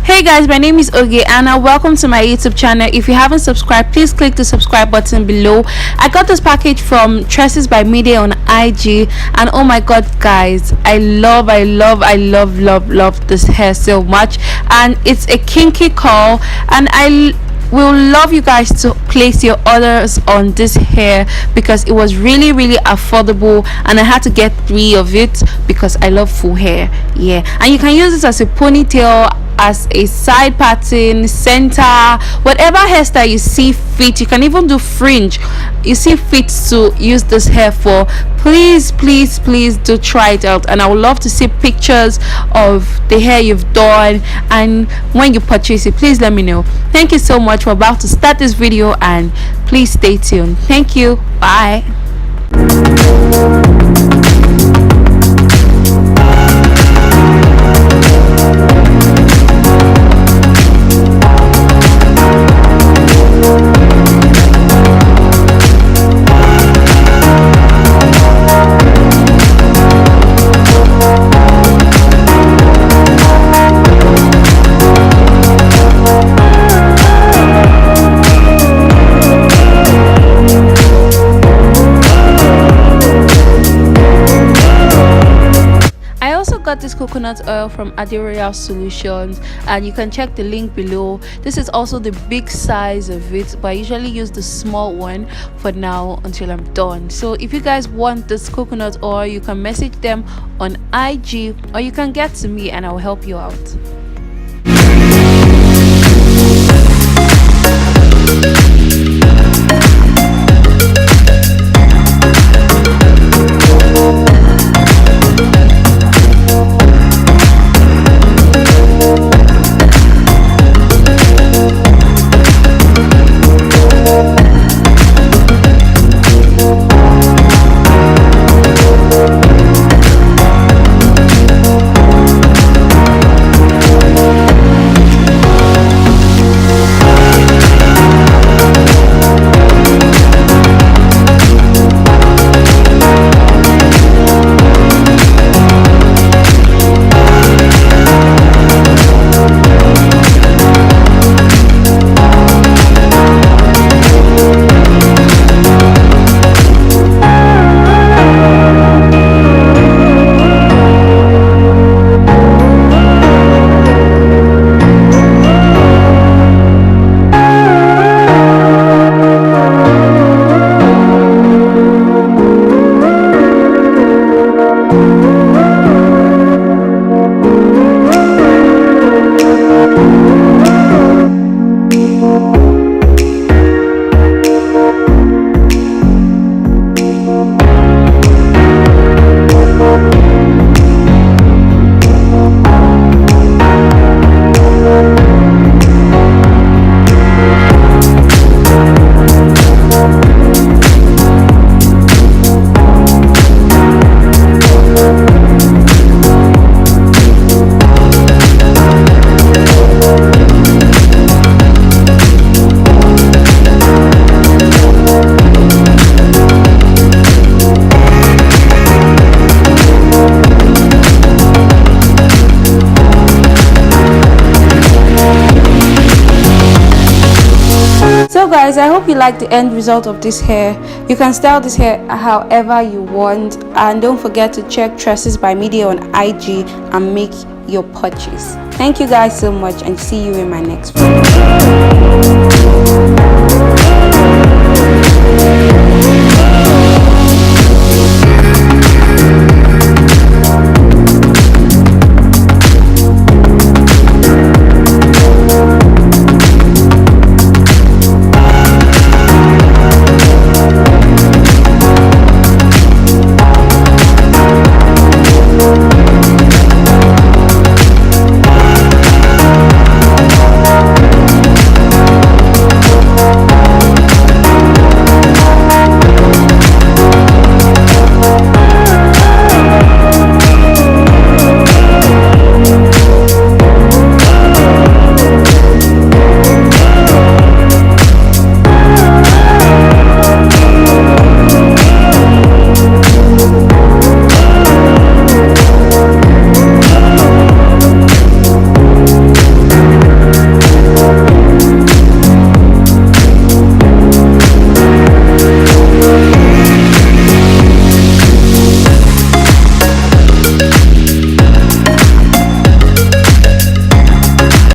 Hey guys, my name is Oge and welcome to my YouTube channel. If you haven't subscribed, please click the subscribe button below. I got this package from Tresses by Media on IG, and oh my god guys, I love this hair so much, and it's a kinky curl, and I will love you guys to place your orders on this hair because it was really affordable, and I had to get 3 of it because I love full hair. Yeah, and you can use this as a ponytail, as a side pattern, center, whatever hairstyle you see fit. You can even do fringe you see fit to use this hair for. Please do try it out, and I would love to see pictures of the hair you've done, and when you purchase it, please let me know. Thank you so much. We're about to start this video, and please stay tuned. Thank you. Bye. Got this coconut oil from Royal Solutions, and you can check the link below. This is also the big size of it, but I usually use the small one for now until I'm done. So if you guys want this coconut oil, you can message them on IG, or you can get to me and I'll help you out. So guys, I hope you like the end result of this hair. You can style this hair however you want, and don't forget to check Tresses by Media on IG and make your purchase. Thank you guys so much, and see you in my next video.